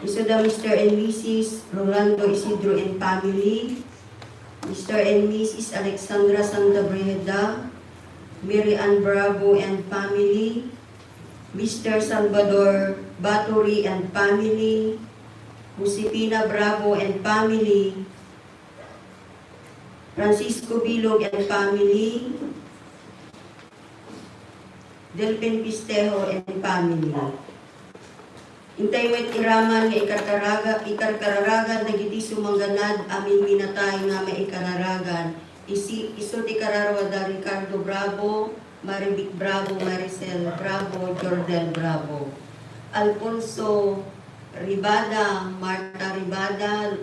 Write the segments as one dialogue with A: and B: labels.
A: Isuda Mr. and Mrs. Rolando Isidro and family, Mr. and Mrs. Alexandra Santabreda, Mary Ann Bravo and family, Mr. Salvador Baturi and family, Josepina Bravo and family, Francisco Bilog and family, Delphin Pistejo and family. Intay mo't iraman nga ikarkararagan na giti sumangganad amin minatay nga maikararagan. Iso ti kararwada Ricardo Bravo, Marivic Bravo, Maricel Bravo, Jordel Bravo, Alfonso Ribada, Marta Ribada,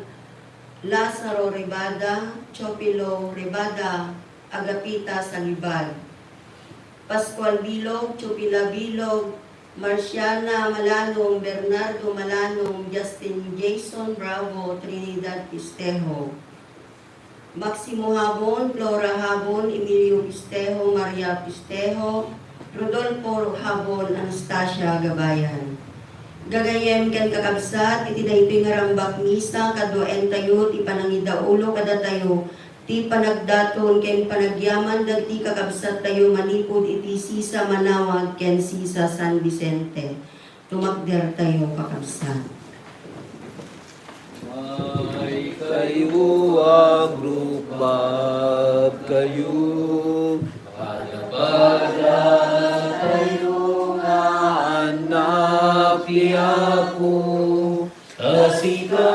A: Lazaro Ribada, Chopilo Ribada, Agapita Salibad, Pascual Bilog, Chupila Bilog, Marciana Malanong, Bernardo Malanong, Justin Jason Bravo, Trinidad Pistejo, Maximo Habon, Flora Habon, Emilio Pistejo, Maria Pistejo, Rodolfo Habon, Anastasia Gabayan. Gagayem ken kakabsat, iti daytoy nga rambak misa, kadwaen tayo, ti panangidaulo kada tayo, ti panagdaton ken panagyaman dagti kakabsat tayo manipod iti sisa Manawag ken sisa San Vicente. Tumagder tayo kakabsat.
B: May kayo agrupab kayo, pada kayo nga anak ni ako, kasika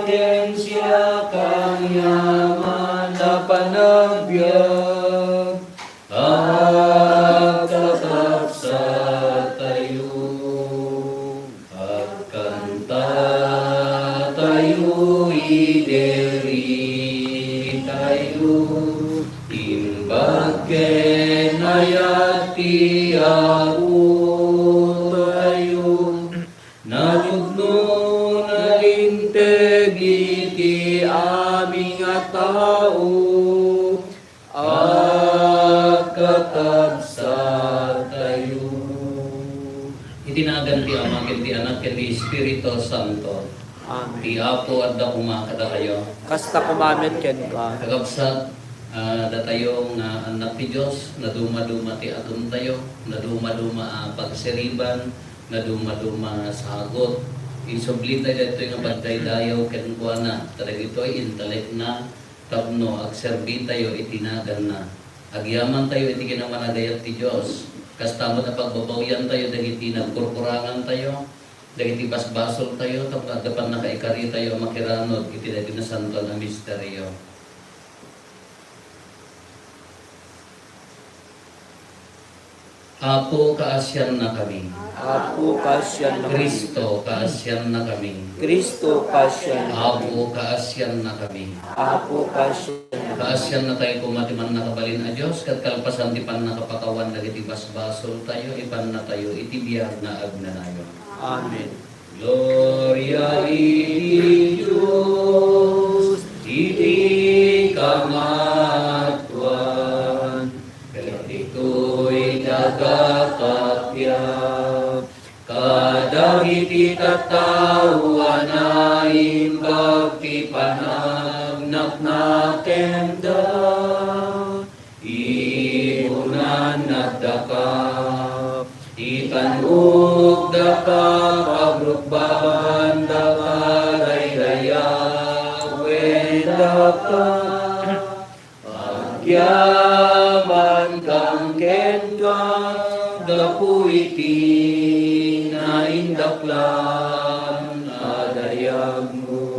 B: ken siya kang yaman na panagbiag, at kakapsa tayo, at kanta tayo, ideri tayo, timbag ken ayati ako tayo, nalugno na linteg iti aming tao, at kakabsa tayo. Itinagan ti Ama ken ti Anak ken ti Espiritu Santo.
C: Amen.
B: Ti Apo at da kumakada kayo.
C: Kasta kumamit ken ka.
B: Kagabsat datayo nga anak ti Dios, naduma-duma ti aton tayo, naduma-duma pagsiriban, naduma-duma sagot. Isubli tayo dito nga pagdaydayaw ken kuana. Talaga ito ay intelek na tapno agserbi tayo itinagan na. Agyaman tayo iti kinamanagayat ti Dios. Kastamo na pagbabawyan tayo dagiti nagkurkurangan tayo. Dagiti basbasol tayo tapno dapat nakaikari tayo makiranod iti dagiti na santo na misteryo. Apo kaasyan na kami.
C: Apo kasyan na kami.
B: Kristo kaasyan na kami.
C: Kristo kasyan na kami.
B: Apo kaasyan na kami.
C: Apo kasyan na kami.
B: Kaasyan na tayo kumatiman nakabalin a Diyos, kat kalpasan ti pan nakapakawan dagiti basbasol tayo, ipan na tayo, itibiyag na agnanayon.
C: Amen.
B: Gloria iti Diyos, iti kamatuan, katito'y nagkakapyap, kadagiti tatawa na imbag ti panagnak na kenda, iunan nagdakap, itanug dakap, abrukbaban dakarayaya, wedakap, agyaman kang kenka, dapu iti na indaklan adayag mo.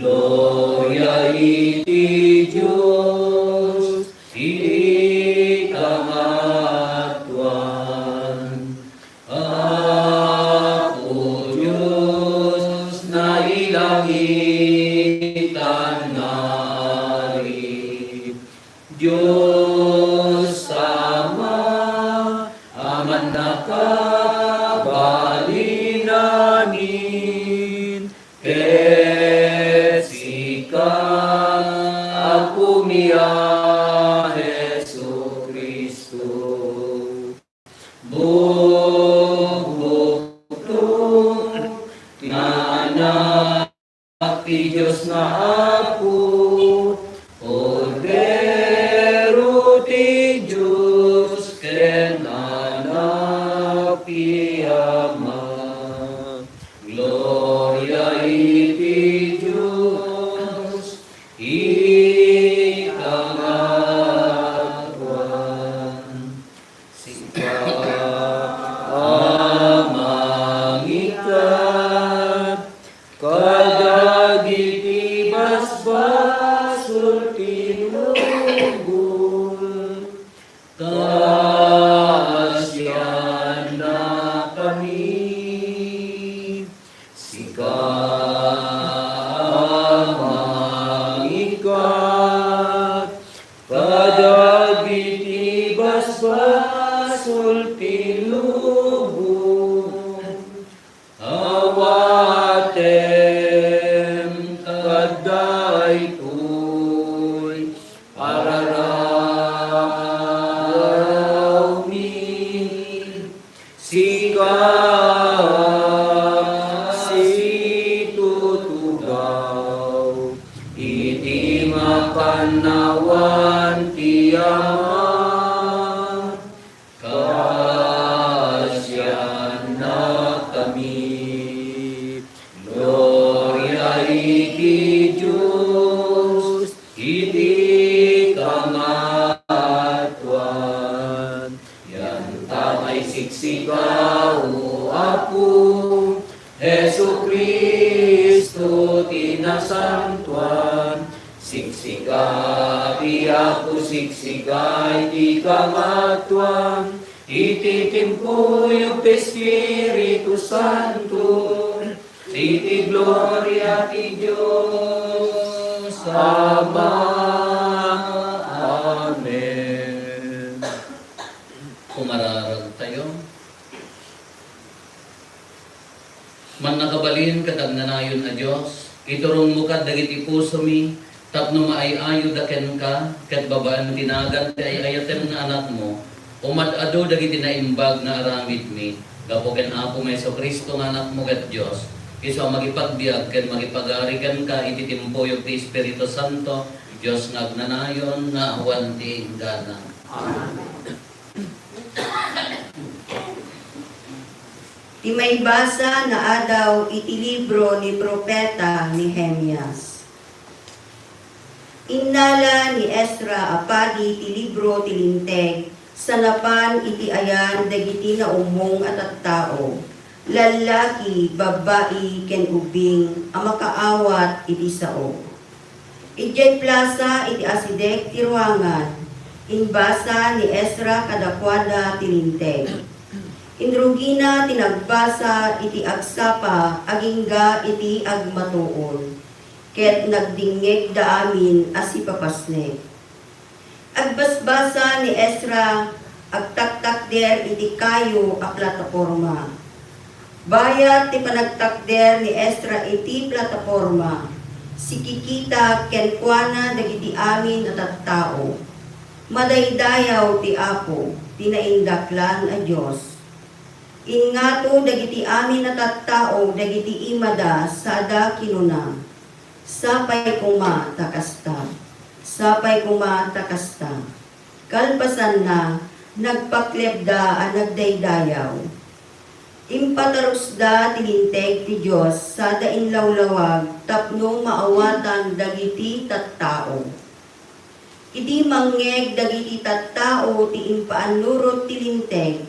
B: Gloria iti Diyos, iti kamatuan. Apo Diyos na ilangitan nari, Diyos Ama, aman nakabalinanin, kesika, ako mi
C: ti Diyos nga Apo, Cordero ti Diyos, ken anak ti Ama. Gloria iti Diyos, ikangatuan. Sika amang ikat, kadagiti basbasol tinugol, kaasyan na kami. Sika amang ikat, kadagiti basbasol tinugol, awatem kadaytoy araraw mi. Sika situtugaw, iti makanawan ti Ama, kaasyan na kami. Gloria iti Diyos, iti kangatuan. Yan tamay siksigaw, Apo, Jesu Kristo tinasantuan. Siksika ti Apo, siksika iti kangatuan. Iti timpuyog ti Espiritu Santo, iti gloria ti Diyos Ama. Amen.
B: Kumararag tayo. Man nakabalin kadag nanayon a Dios, iturong mo kad dagiti puso mi, tapno maayayo daken ka, ket babaan tinagan ti ayayatem nga anak mo, umad-ado dagiti naimbag nga aramid mi, gapo ken Apo Meso Kristo nga anak mo ket Dios, iso magipagbiag ken magipagarigan ka iti timpuyog ti Espiritu Santo, Dios nga agnanayon nga awan ti ingganan.
A: Ti may basa na adaw iti libro ni Propeta Nehemias. Innala ni Ezra apadi ti libro ti linteg, sanapan iti ayan dagiti na umong at tao, lalaki, babae, ken ubing, ang makaawat iti sao. Ijay plaza iti asidek ti ruangan, inbasa ni Ezra kadakwada ti linteg. Indrugina tinagbasa iti agsapa agingga iti agmatuon, ket nagdingeg da amin asipapasnek. Agbasbasa ni Ezra agtaktakder iti kayo a plataporma. Bayat ti panagtakder ni Ezra iti plataporma, sikikita ken kuana dagiti amin at tattao. Madaydayaw ti Apo, tinaindaklan a Dios. Ingato dagiti amin na tattao dagiti imada sada kinuna. Sapay kuma takasta. Sapay kuma takasta. Kalpasan na nagpaklebda a nagdaydayaw. Impatarusda tilinteg ti Dios sada inlawlawag tapno maawatan dagiti tattao. Iti mangeg dagiti tattao ti impaanurot tilinteg,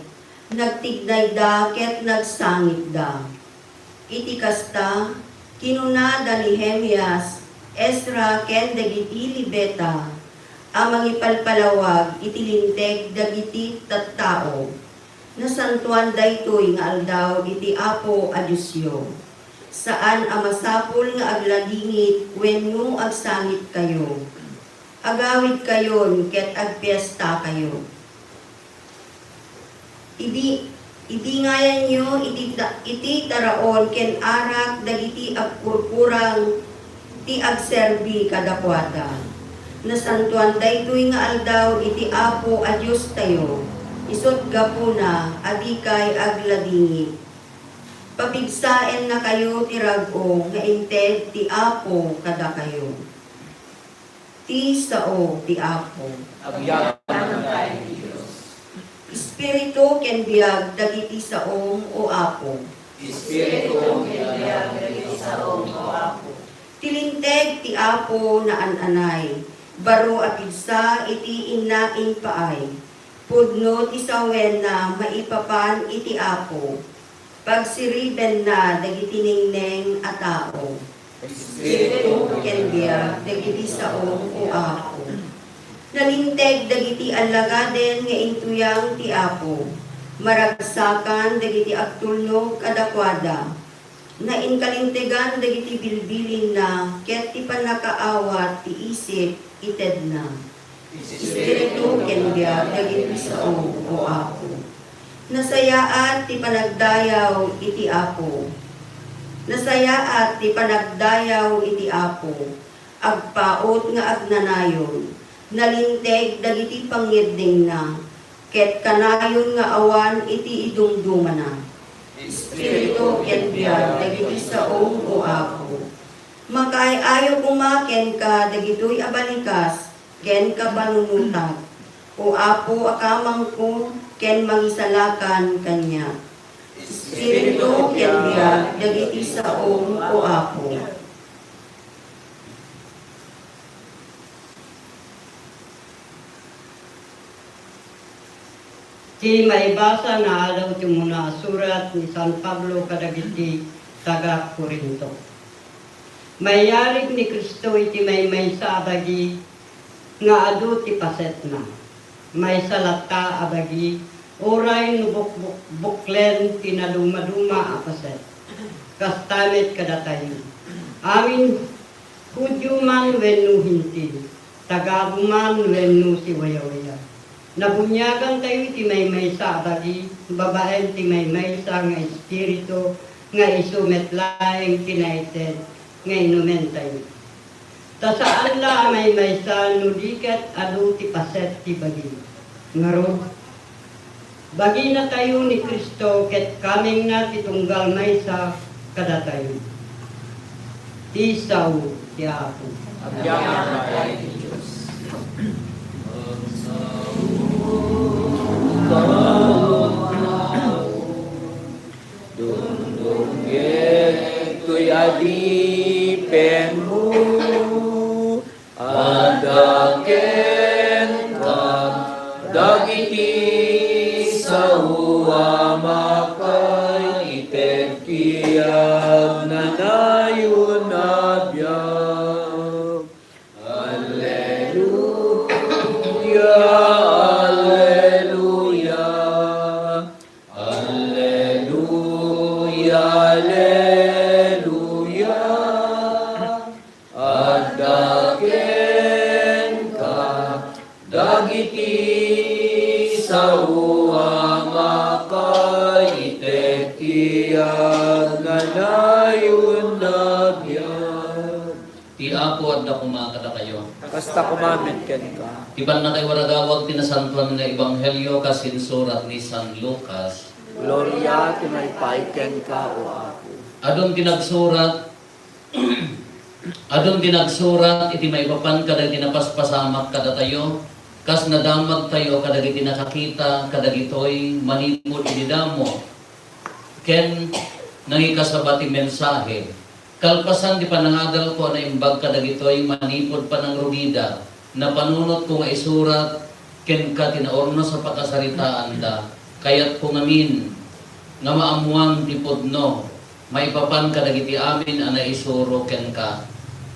A: nagtignay da ket nagsangit da. Iti kasta, kinunada ni Nehemias, Ezra ken dagiti libeta, amang ipalpalawag iti linteg dagiti tattao. Nasantuan daytoy nga aldaw iti Apo a Diosyo. Saan amasapul nga agladingit wenno agsangit kayo. Agawid kayon ket agpiesta kayo. Iti ngayan nyo, iti taraon ken arak dagiti agpurpurang ti agserbi kadakwada. Nasantuan daytoy nga aldaw iti Apo a Dios tayo. Isot gapuna adikay agladingit. Papigsaen na kayo ti rag-o, nga inted ti Apo kada kayo. Ti sao ti Apo.
C: Agyaman ng tayo Diyos.
A: Espiritu ken biag dagiti saong o Apo.
C: Espiritu kinabiyag dagiti saong o Apo.
A: Tilinteg ti Apo na ananay, baro apigsa iti innaing paay. Pudno ti sawen na maipapan iti Apo. Pagsiriben na dagiti ningneng a tao. Espiritu ken biag dagiti saong o Apo. Nalinteg dagiti alagaden nga intuyang ti Apo. Maragsakan dagiti agtulnog kadakwada. Na inkalintegan dagiti bilbilin na ket ti panakaawat ti isip ited na. Espiritu ken biag dagiti saong o Apo. Nasayaat ti panagdayaw iti Apo. Nasayaat ti panagdayaw iti Apo. Agpaot nga agnanayon. Nalinteg dagiti pangirding na. Ket kanayon nga awan iti idumduman na. Espiritu ken biag dagiti saong o Apo. Makaay-ayo kumaken ka dagitoy abalikas ken ka panunutag. O Apo akamang ko ken mangisalakan kanya. Espiritu ken biag dagiti saong o Apo.
D: Ti maibasa na alaw ti muna surat ni San Pablo kadagiti taga Corinto. Mayarig ni Kristo iti may sa adagi nga adu ti paset na. May salata adagi oray no buklen tinaduma-duma a paset. Kastamit kadatayo. Amin Hudyo man wenno hintil. Tagago man wenno si waya-waya. Nabunyagan tayo ti may sa adagi, babaen ti may sa nga espiritu, nga isumetlaeng tinaited, nga inumen tayo. Ta saan la may sa nudikat adu ti paset ti bagi. Ngaro, bagi na tayo ni Kristo ket kaming na ti tunggal may sa kada tayo. Ti sao ti Apo.
C: Agyaman ng tayo Diyos. Dungdungget tuy adipen mo adaken kag dagiti sa uamakay ited kiyag na nayon na biyag. Alleluia.
B: Ti Apo at da kumakada kayo.
C: Basta kumamit ken ka.
B: Iban na kay waragawag tinasantuan nga ebanghelyo kasin surat ni San Lucas.
C: Gloria ti may paiken ka o Apo.
B: Adon tinagsurat adon tinagsurat iti maipapan kadagiti napaspasamak kada tayo. Kas nadamag tayo kadagiti nakakita kadagitoy manimod ididamo. Ken nangikasabati mensahe. Kalpasan di panangadal ko na imbag kadagitoy manipod pa ng rugida na panunot ko nga isurat ken ka tinaorno sa pakasaritaan da kayat ko ngamin nga maamuang di podno maipapan kadagiti amin ana isuro ken ka.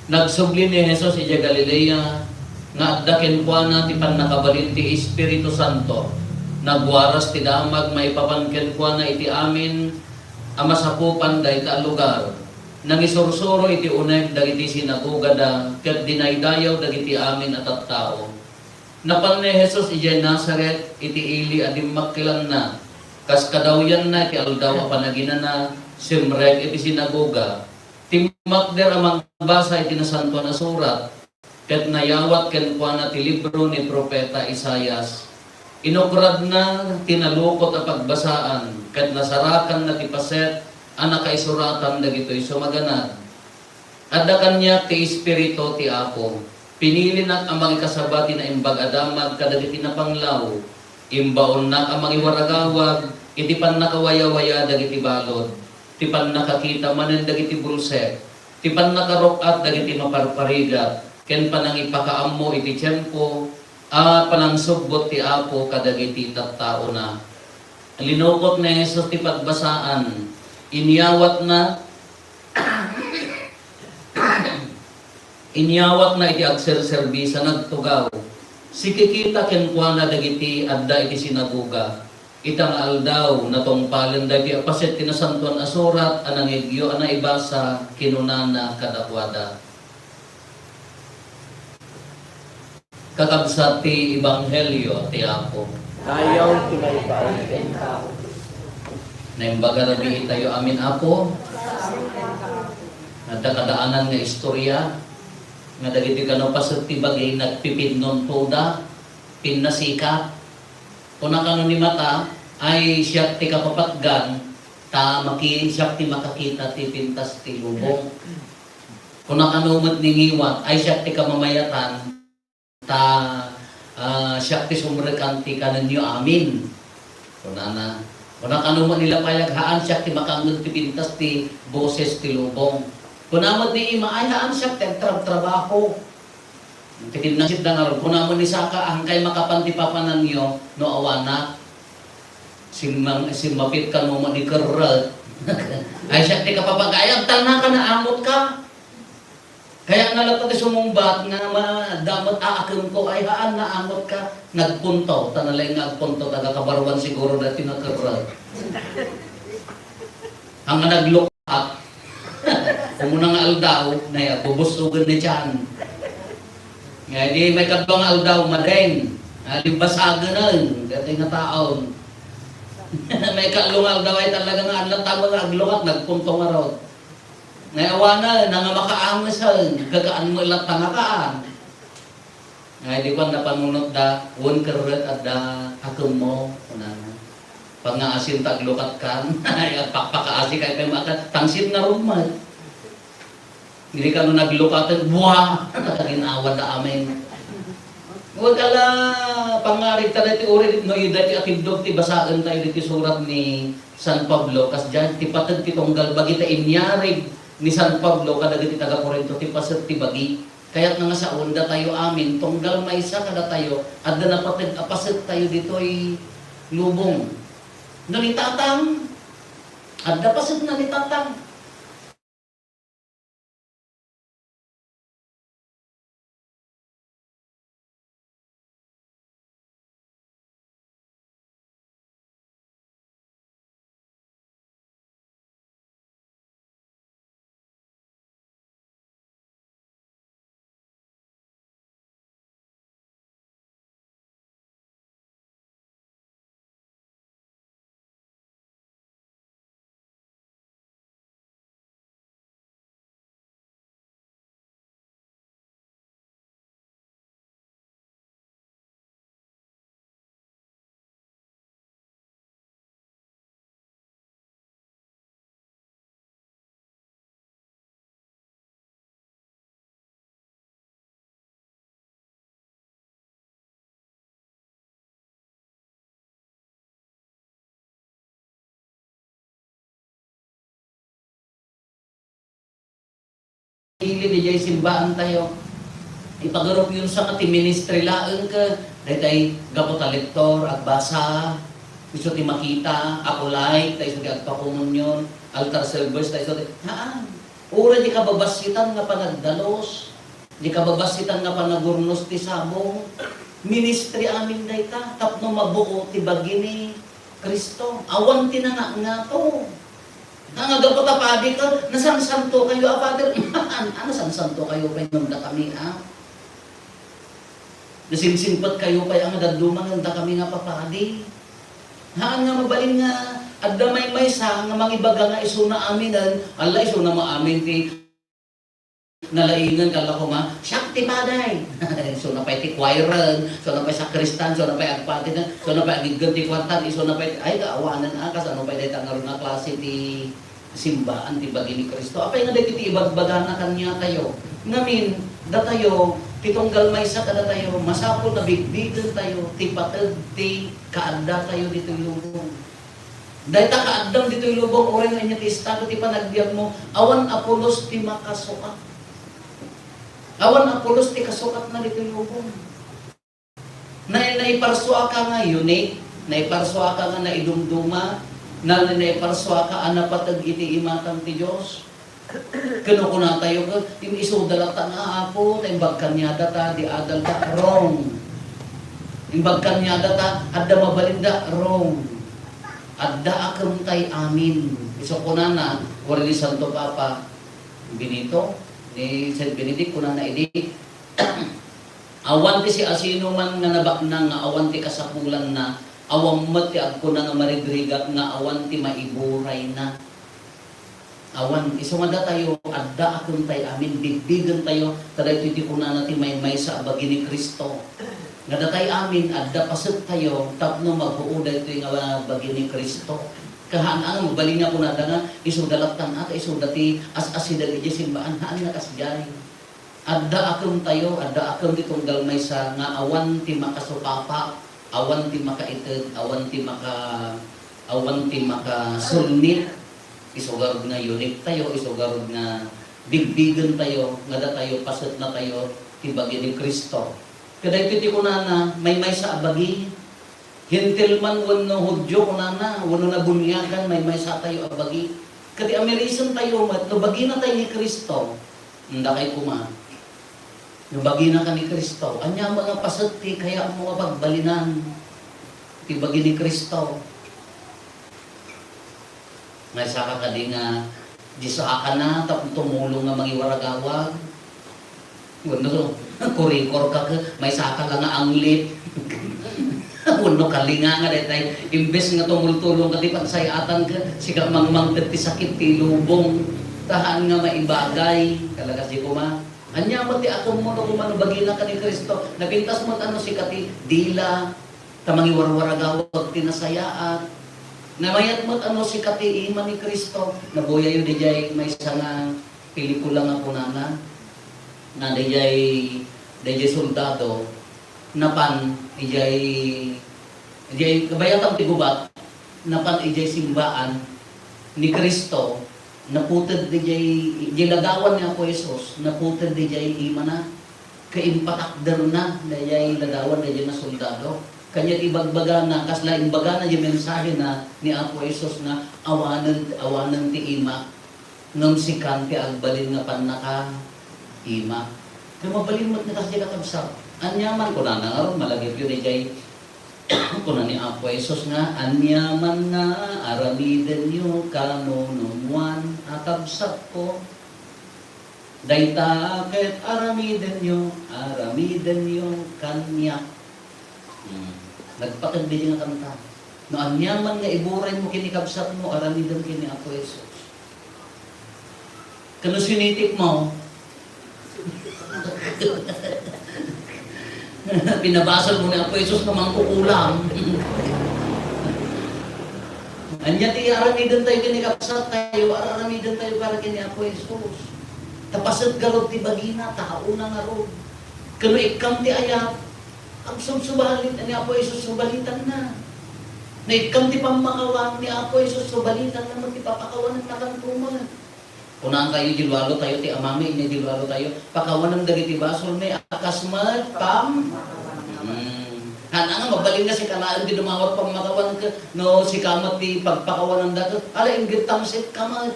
B: Nagsubli ni Jesus ija Galilea nga adda ken kuana ti pannakabalin ti Espiritu Santo. Nagwaras ti damag maipapan ken kuana iti amin amasakupan dayta lugar. Nangisursuro iti uneg dagiti sinagoga da ket dinaydayaw dagiti amin at tao. Napan ni Jesus ijay Nazaret iti ili adim makkilan na kas kadawyan na iti aldaw a panaginana simrek iti sinagoga. Timmak der amang basa iti nasanto na surat ket nayawat ken kuana ti libro ni propeta Isaias. Inukrad na tinalukot a pagbasaan ket nasarakan na ti paset anak kay suratan dagitoy sumaganad. Adda kanya ti espiritu ti Apo. Pinili nak ang mga kasabati na imbag adamag kadagiti na panglaw. Imbaon nak ang mga waragawag iti pan nakawaya-waya dagiti balod. Ti pan nakakita manen dagiti brusek. Ti pan nakarokat dagiti maparparigat. Ken panang ipakaammo iti tiyempo. Panang subbot ti Apo kadagiti tattao na. Linukot ni Jesus ti pagbasaan. Inyawat na iti agserserbisa nagtugaw. Sikikita kenkwana dagiti adda iti sinagoga. Itang aldaw natong palen dagiti apaset tinasantuan asurat anang igyo ana ibasa kinunana kadakwada. Kakabsat ti ebanghelyo ti Apo.
C: Ayaw kinaipauntin ka.
B: Naimbaga rabi tayo amin Apo. Nadakadaanan nga istorya nga dagiti kano pasat ti bagay nagpipidnon toda pinnasika kuna kano ni mata ay siya ti kapapatgan siya ti makakita ti pintas ti lubong kuna kano mat ningiwan ay siya ti kamamayatan siya ti sumrekan ti kanan nyo amin kuna kano mat nila payaghaan siya ti makangod ti pintas ti boses ti lubong. Kunamot ni Ima, ay haan siya, trabaho. Titinasip na nga ron. Kunamot ni Saka, ang kay makapantipapanan niyo, no awana. Mapit ka mo ni Kerrel. Ay siya, di ka papagayag, tana ka na amot ka. Kaya nalata ti sumumbat nga damot aakim ko, ay haan na amot ka. Nagpunto, tanalay nagpunto, taga-kabarwan siguro dati na Kerrel. Ang naglukat, Kumunang aldaw, na bubusugan ni Chan. Nga di may kadbang aldaw, madeng. Limbasaga na rin, dating na taon. May kalung aldaw ay talagang alatang mga aglukat, nagpunto nga ron. Ngayawa na, nga makaangasan, gagaan mo ilang tangakaan. Nga di ko napanunod da, un karat at da akum mo. Pag nga asin taglukat ka, at pakpakaasi kayo kayo maka, tangsit na rumad. Hindi ka nung naglukatan, buha! Nakaginawa na amin. Huwag ala, pangarig tayo ti uri, no yun dati atibdog, ti basaan tayo diti surat ni San Pablo, kas dyan, ti patag ti tonggal, bagi ta inyarig ni San Pablo, kadag ti taga-Corinto, ti pasat ti bagi. Kaya't nga sa onda tayo amin, tonggal maysa kada tayo, at na napatag apasat tayo dito ay lubong. Nalitatang, at napasat nalitatang. Hili di jay simbaan tayo. Ipagarup yun sa kati ministry laan ka. Dahil gapot alektor, agbasa, iso ti makita, ako like, tayo sa agpakumunyon, altar servers, tayo sa haan. Ura di ka babasitan nga panagdalos, di ka babasitan nga panagurnos ti sabong. Ministry amin dahi ta, tapno mabuo ti bagini Kristo. Awan ti na nga to. Nangagapot apadi ka, nasansanto kayo, Father. Ano sansanto kayo kayo nanda kami, ha? Nasinsimpat kayo kayo, ang nagduman nanda kami nga papadi. Haan nga mabalin nga, at damay may sa, nga mangibaga nga isuna aminan, ala isuna maamin ti nalaingan kala ko ma, Shakti Paday! So na pa iti choiran, so na pa sakristan, so na pa agpati na, so na pa agiggan ti kwartan, so na pa ay kaawanan akas, ano pa iti tangaroon na klase ti simbaan ti bagi ni Kristo. Apay nga dagiti ibagbaga na kanya tayo. Ngamin, datayo, titunggal may sa kada tayo, masapol na bigbigan tayo, ti patag, ti kaanda tayo dito lubong. Dahil ta kaadam dito lubong, oray na inya ti estado, ti panagbiag mo, awan Apolos ti makasukat. Awan Apolos ti kasukat na dito lubong. Naiparswa ka nga unique, naiparswa ka nga naidumduma, naiparswa ka anapatag iti imatang ti Diyos. Kano ko na tayo, yung isudalata nga ako, imbag kanyada ta, di adal ta, wrong. Imbag kanyada ta, adda mabalinda, wrong. Adda akam tay amin. Iso ko na, wala ni Santo Papa Benito, ni Saint Benedict, ko na idi. Awan ti si asino man nga nabaknang, nga awan ti kasapulan na, awang mat ti agko na nga maridrigat, nga awan ti maiburay na. Awan, isumada tayo, adda akong tayo amin, bigbigan tayo, taday iti kuna natin may sa abagi ni Kristo. Nga datay amin, adda pasat tayo, tapno maghuuday ito yung abagi ni Kristo. Kahaan magbali nga kuna nga, isudalatan at isudati, as-asidag iti simbaan, haan nga kasjay. Adda akong tayo, adda akong ditong galmay sa nga awan ti makasupapa, awan ti makaitid, awan ti makasulnit. Isugarod nga unit tayo, isugarod nga bigbigan tayo, nga da tayo, pasat na tayo, tibagi ni Kristo. Kada iti kunana, may sa abagi, hintil man wano hudyo kunana, wano na bunyagan, may sa tayo abagi. Kadi amerisan tayo, tubagi na tayo ni Kristo, hindi kayo kuma. Nubagi na ka ni Kristo, anya mga pasat ti, kaya mga pagbalinan, tibagi ni Kristo. May saka ka di nga, di sa aka na, tapos tumulong nga mangiwaragawag. Wano, kurikor ka ka, may saka lang nga anglit. Wano kalinga nga detay, imbes nga tumultulong ka, di pagsayatan ka, siga mangmanggat ti sakit ti lubong, tahan nga maibagay, kalagas di kuma. Anya mo ti akong mo no kumano bagina ka ni Kristo, napintas mo ano si kati, dila, tamangiwarwaragawag tinasayaan. Namayat mo't ano si kati iman ni Kristo, nabuya yun di jay may isang pelikula nga punana, na di jay soldado, napan di jay kabayatang tigubat, napan di jay simbaan ni Kristo, naputad di jay lagawan niya po Jesus, naputad di jay imana, kaimpatakder na, di jay lagawan di jay na soldado. Kanya ibagbaga na, kasla imbaga na yung mensahe na ni Apo Jesus na awanan ti ima, ngam sikan ti agbalin nga panaka ima. Kaya mabalin mo't na kasi kakabsa. Anyaman ko na nga, malagip yun jay kuna ni Apo Jesus nga, anyaman nga, aramiden nyo, kanunumuan, akabsat ko. Daytakit, aramiden nyo, kanya. Nagpakandi nga kanta. No anyaman nga iburay mo kinikabsat mo, aramidan kini Apo Jesus. Kano sinitik mo? Pinabasal mo ni Apo Jesus na mangkukulam. Anya ti aramidan tayo kinikabsat tayo, aramidan tayo para kini Apo Jesus. Tapasat garod ti bagina, tauna nga rod. Kano ikam ti ayat, ang subalit ni Apo Jesus, subalitan na. Naikam ti pamakawang ni Apo Jesus, subalitan na magpapakawan ng nakantuman. Kunang kayo, dilwalo tayo, ti amami, ini dilwalo tayo, pakawan ng dagiti basol, may akasmat, pam. Hana nga, mabaling na si kalaan, di dumawat pang makawan ka, no, si kamat ti pagpakawan ng dagat, ala, ingit tamsit kamat.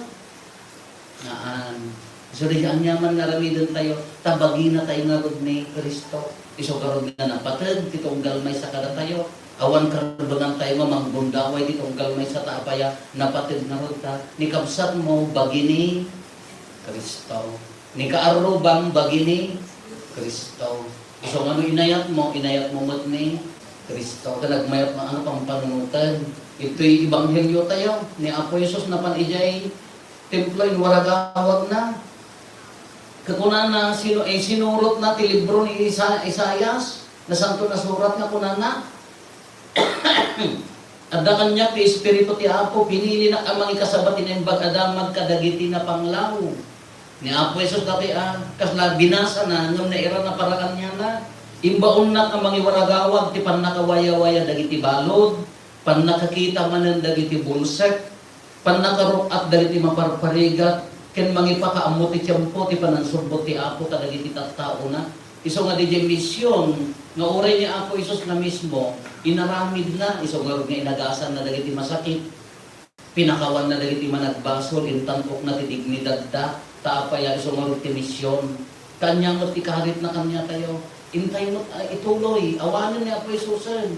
B: Naan. So, di ang yaman nga ramidan tayo, tabagi na tayo nga rod ni Kristo. Iso karod nga napatag, titong galmay sa kada tayo. Awan karodonan tayo mamangbundaway, titong galmay sa taapaya, napatag na rod ta. Nikabsat mo, bagi ni Kristo. Nikaarubang, bagi ni Kristo. So ano inayat mo mat ni Kristo. Kalagmayat mo ano pang panunutan. Ito'y ibanghelyo tayo, ni Apo Jesus na panijay, templo inwaragawag na. Kakunan na sinurot na ti libro ni Isayas na santo na surat na kunan na At da kanya ti Espiritu ti Apo, pinili na ang mga kasabati na imbag adamag kadagiti na panglaw. Ni Apo Jesus dati kasla binasa na, ngam na ira na parakan niya na. Imbaon na ang mga waragawag, ti pan nakawaya-waya dagiti balod, pan nakakita manan dagiti bulsek, pan nakarok at dagiti maparparigat, ken mga ipakaamot ti tiyempo, ti panansurbot ti Apo kadagiti tattao na. Iso nga di misyon, nga oray ni Apo Isus na mismo, inaramid na, iso nga inagasan na dagiti masakit, pinakawan na dagiti managbasol, intantok na ti dignidad da, taapaya iso nga ti misyon, kanya mo ti kaharit na kanya tayo, intay mo ituloy, awanin ni Apo Isusen,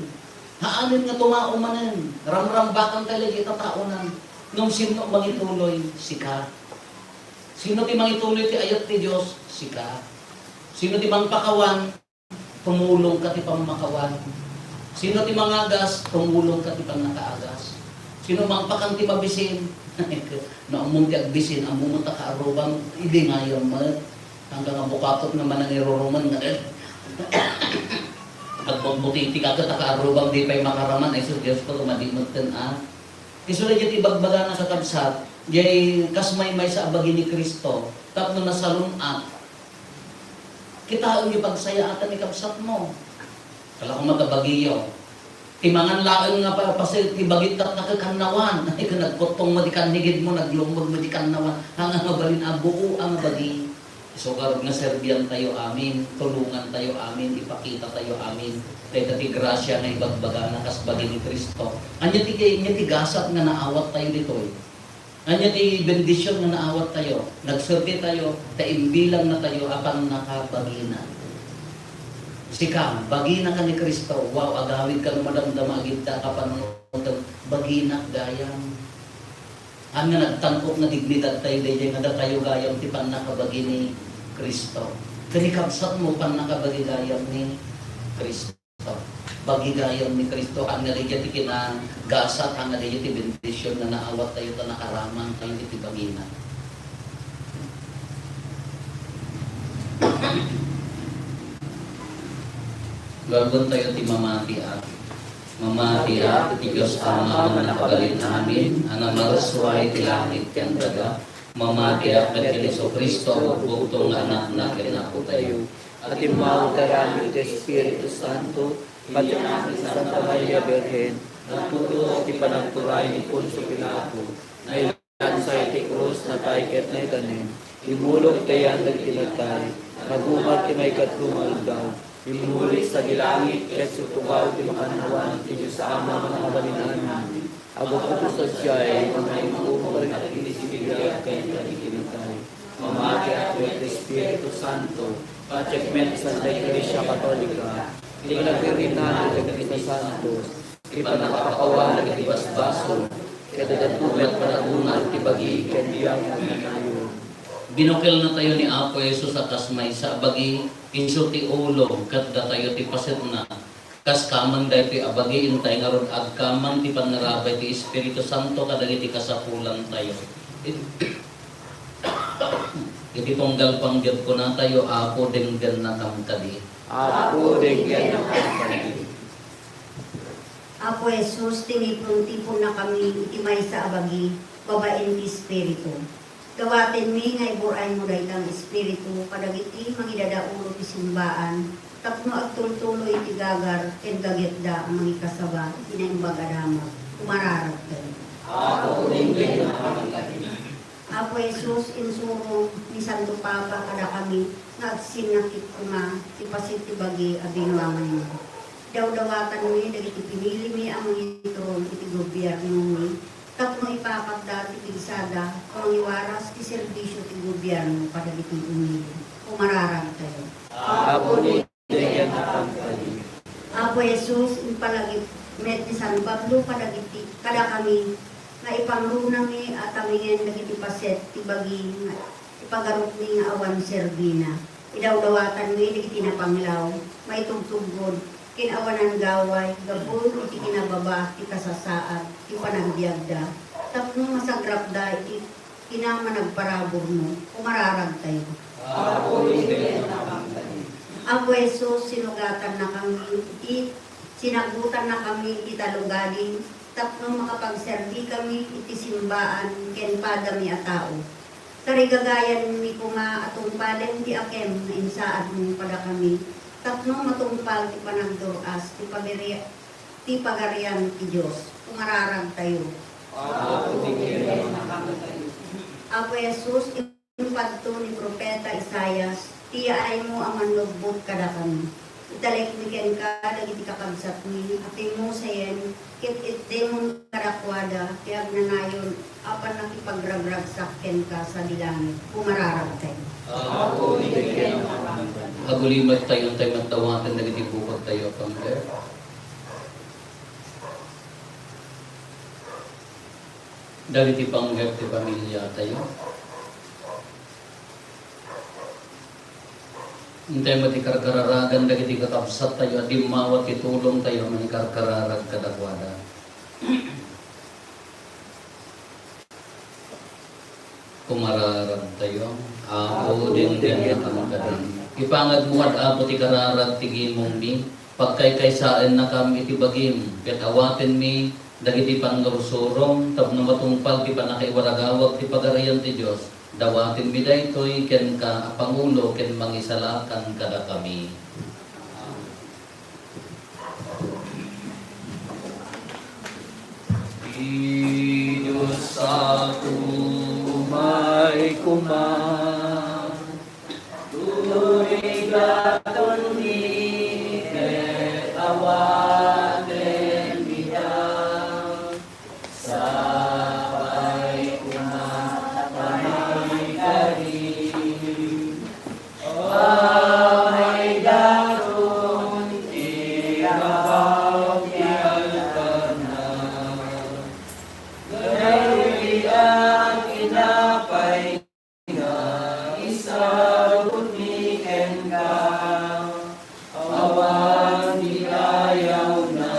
B: haanin nga tumaumanan, ramrambakan talaga itataunan, nung sino mangituloy, sika. Sino ti mangituloy ti ayat ti Diyos, sika. Sino ti mangpakawan, tumulong ka ti pamakawan. Sino ti mangagas, tumulong ka ti pannakaagas. Sino mangpakan ti mabisin, no among ti agbisin, among ta kaarubang, hindi ngayon mo, hanggang ang bukatot naman ang iruruman nga at magbutiti ka ka kaarubang di pa'y makaraman, ay so Diyos ko tumadimagtan Iso na dyan ibagbaga na kakabsat, jay kasmay-may sa abagi ni Kristo, tapno na salunat, kita ang ipagsayaatan ni kabsat mo. Kala ko magabagiyo. Timangan laang nga para pasil, tibagit ka nakakanawan. Ay ka nagkotong madikanigid mo, naglumog madikanawan. Hanga nga balin buo ang bagi. So karog nga serbiyan tayo amin, tulungan tayo amin, ipakita tayo amin. Tayo ti grasya na ibagbaga na kasbagi ni Kristo. Anya ti gasat nga naawat tayo dito eh. Anya ti bendisyon nga naawat tayo. Nagserti tayo, taimbilang na tayo apang nakabagina. Sika, bagina ka ni Kristo. Wow, agawid ka na madamdama agita ka pa bagina gayam. Ang nga nagtangkok na dignidad tayo dahil nga tayo gayam ti pan nakabagi ni Kristo. Kanikabsat mo pan nakabagi gayam ni Kristo. Bagigayam ni Kristo ang naligyan ti kinagasat, ang naligyan ti bendisyon na naawat tayo ta nakaramang tayo ti bagina. Lagon tayo ti mamati Mamati ti Diyos Ama nga nakabalin namin, ang malasway ti langit ken daga, mamati ken Hesus Kristo, bugtong anak na kinako tayo.
C: At imawag karami ti Espiritu Santo, pati namin Santa Maria Virgen, nagtuto ti panagturay ni Poncio Pilato, na ilan sa iti krus na tayo ket na itanim, imulog tayan nagtinatay, magumag ti may katlumal daw, imulit sa gilangit ket sutugaw ti makanawan ti Diyos sa Ama nga nakabalin namin. Agad ko sa siyay, ang may umabalik at inisibigay kay nagtinatay. Mamati at Espiritu Santo, Pachekmen sa Iglesia Katolika, Ikinagpirinahan ng Iglesia Santos, Ipanakakawan ng Ibasbaso, Kadadatumet Panagungan, Tibagi, Kandiyang Nagtayo.
B: Binukil na tayo ni Apo Jesus sa kasmay sa abagi, inso ti ulo, kat da tayo ti paset na, kas kamang dahi ti abagi, intay nga ron agkamang ti panarabay ti Espiritu Santo, kadagi ti kasapulan tayo. Iti tunggal panggap ko na tayo, Apo denggan na kamkadi.
C: Apo denggan na kamkadi.
A: Apo Jesus, tinipon-tipon na kami, itimay sa abagi, babain ti Espiritu. Gawatin mi nga iburay mo dahil ang Espiritu, padagiti mangidadaulo ti simbaan, tapno at tultuloy ti gagar, ken gagitda ang mga kasaba, tinaimbag adama, kumararap tayo.
C: Apo denggan na kamkadi.
A: Apo Jesus, insuro ni Santo Papa kada kami, nga sinakit ko nga, ipasit ti bagi abinwangan mo. Daw-dawatan mo dagiti pinili mi ang mga itron, iti gobyerno mi, tapno ipapagda ti pigsada, pangiwaras ti serbisyo ti gobyerno, padagiti umili. Kumararag tayo.
C: Apo denggan na kamkadi.
A: Apo Jesus, impalagip met ni San Pablo, padagiti, kada kami, nga ipangruna mi at amingen dagiti paset ti bagi nga ipagarot mi nga awan serbina. Idawdawatan mi dagiti napanglaw, may tugtugod, kinawanan gaway, gabul iti kinababa, ti kasasaad, ti panagbiagda. Tapno masagrapda iti kinamanagparabor mo, kumararag tayo.
C: Apo denggan na kamkadi.
A: Apo Jesus, sinugatan na kami, sinagutan na kami iti talugadin, tapno makapagserbi kami iti simbaan ken padami a tao. Tarigagayan mi ko nga atong palen ti akem na insaad mo pada kami. Tapno matungpal ti panagduras ti pagarian ti Dios. Pumararag tayo. Apo Jesus, impadto ni Propeta Isayas, tiya ay mo ang manlugbot kada kami. Italikmiken ka, dagiti kapagsat mi, ati mo sayen, kit iti mo karakwada, kaya nanayon, apan nakipagragragsakken ka sa dilangit, pumararag tayo.
B: Agulimat tayo tayo matawatan dagiti bukod tayo pangler. Dagiti pangler ti pamilya tayo. Hintay mo ti karkararagan dagiti kakabsat tayo at di mawat itulong tayo man karkararag kadakwada. Kumararag tayo. Apo din din kamagadan. Ipangad mo at apo ti kararag tigin mong mi. Pagkaykaysaan na kami iti bagim. Ket awaten mi dagiti panlursurong tapno matungpal ti panakaiwaragawag ti pagarian ti Dios. Dawatin mi daytoy ken ka pangulo ken mangisalakan kada kami.
C: Diyos ako may kumang, turigaton ni ket awaten biyang, sabay kumang panay karim, amay daron irabaw ti altanan. Gayuy ang inapay nga isagot ni ken ka, awan di ayaw na,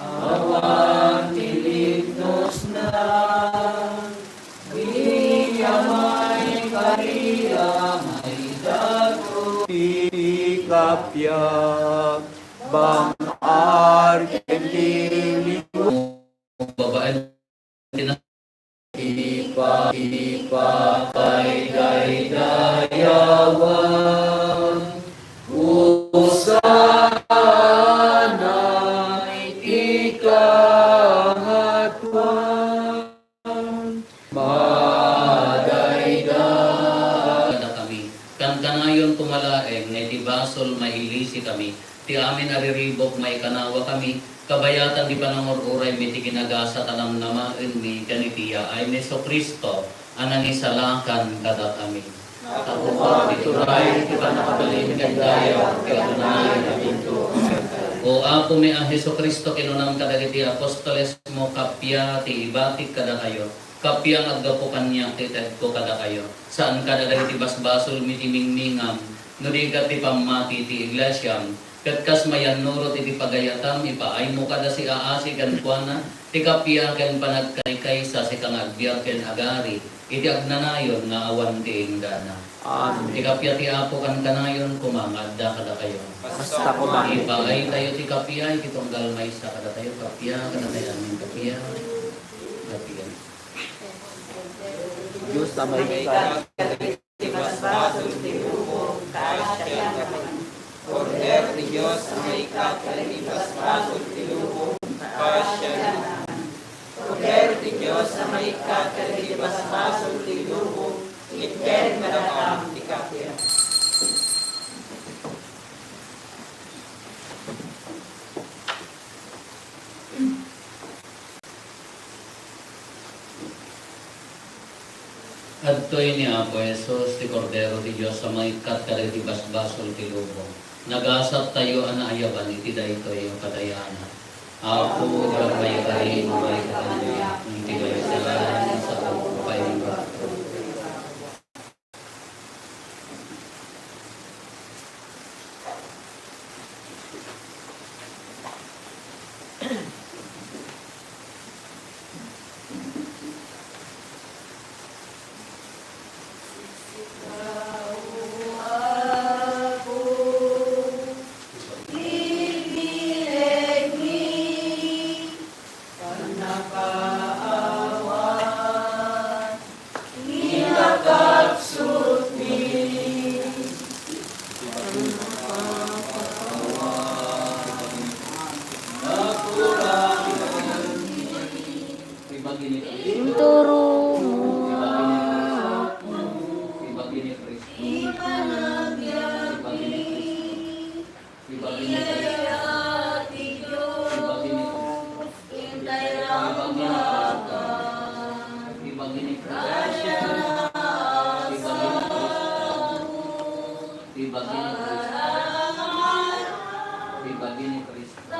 C: awan di lignos na, di amay kariya may dato kapya bang arken
B: Babae
C: Ipa kay daydayawan, usana ikahatuan, madayday.
B: kada kami. Kan kanayon tumalaeng ngay ti basol mailisi kami. Ti amin ariribok may kanawa kami. Kabayatan di panangururay mi ti ginagasa tanam namaen mi kanitiya ay Meso Kristo anang isalakan kada kami.
C: Ako pa ituray, kita nakabalin kan dayaw, kaya tunayan na pinto.
B: O ako mi ang Heso Kristo kinunam kadagiti apostoles mo kapya ti ibatik kada kayo. Kapya ang aggapo kanya ti ko kada kayo. Saan kada dagiti basbasol mi ti mingmingam, no di ka ti pamati ti iglesyam. Katkas mayan nurot iti pagayatam, ipaay mo kada si aasi kan kuana, ti kapya ken panagkaykay sa si kang agbiag ken agari, iti agnanayon nga awan ti ingdana.
C: Amen.
B: Ti kapya ti apo kan kanayon kumamadda kada kayo.
C: Basta ko ba?
B: Ipaay tayo ti kapya, iti tunggal may sa kada tayo kapya, kada tayo amin kapya. Kapya.
C: Diyos na may
E: Cordero de Dios, may kakalibas pasok tilubo, pasya na. Cordero de Dios, may kakalibas pasok tilubo, iker madakam di kapya.
B: Adtoy ni Apo Jesus, ti Cordero di Diyos sa mga ikat kada ti basbasol ti lubo. Nagasat tayo anaayaban iti daytoy yung kadayana. Apo may kain may kanya, iti dayo salahan sa kapay ng bato. Ibagi ni Kristo. Ibagi ni Kristo.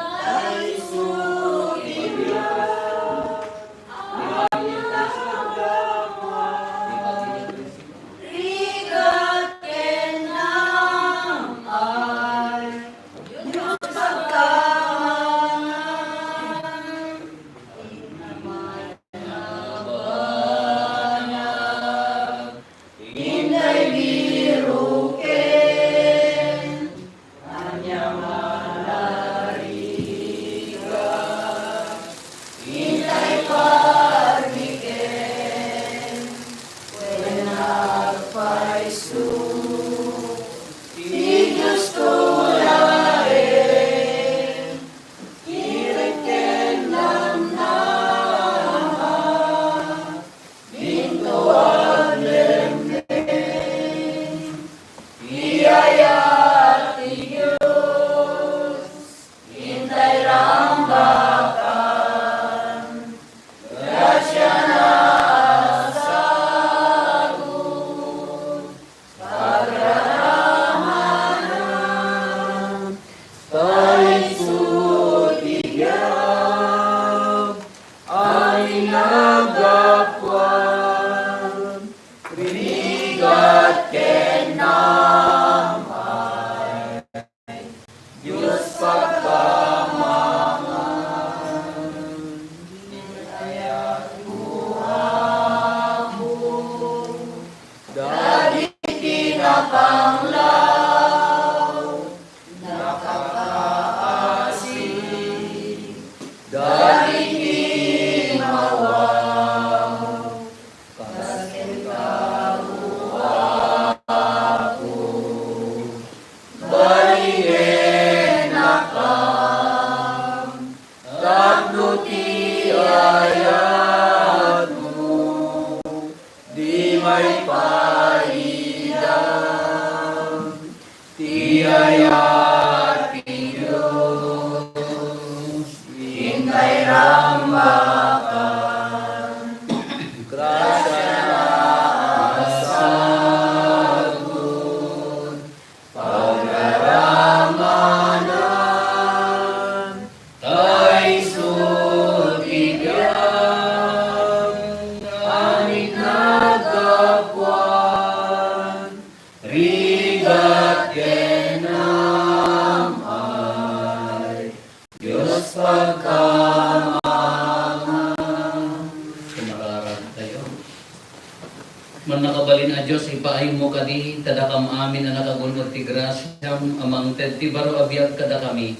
B: Man nakabalin a Diyos, ipaayong mo kadi, tadakam amin na nakagunod ti grasyam, amang ti baro abiyag kada kami.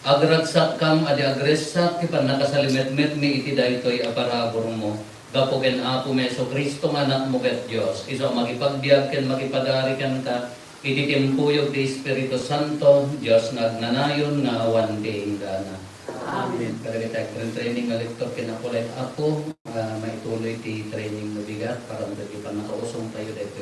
B: Agragsak kam, adi agresak, ti pan nakasalimet-met mi iti daytoy aparabor mo. Gapoken apo meso Kristo nga anak mo ket Diyos. Iso makipagbiag ken makipadari ken ka, iti timpuyog ti Espiritu Santo, Diyos nagnanayon nga awan ti inggana. Amen. Kaya tayo training nga lektor kinakulit ako, maituloy ti training mo bigat para magiging pa nakausong tayo dito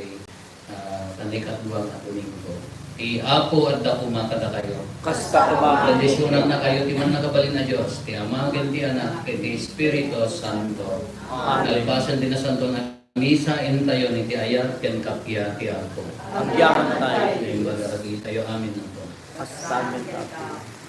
B: tanikatluwang at linggo. Ti apo at dako makada kayo.
C: Kasta kumaka.
B: Kondisyonan na kayo ti man nakabalin na Diyos, ti amagen ti anak, ti Espiritu Santo. Nalpasan din na Santo na misa entayo ni ti ayat ken kapya ti apo.
C: Agyaman tayo.
B: Yung bagaragi tayo amin na po.
C: Asamin tayo.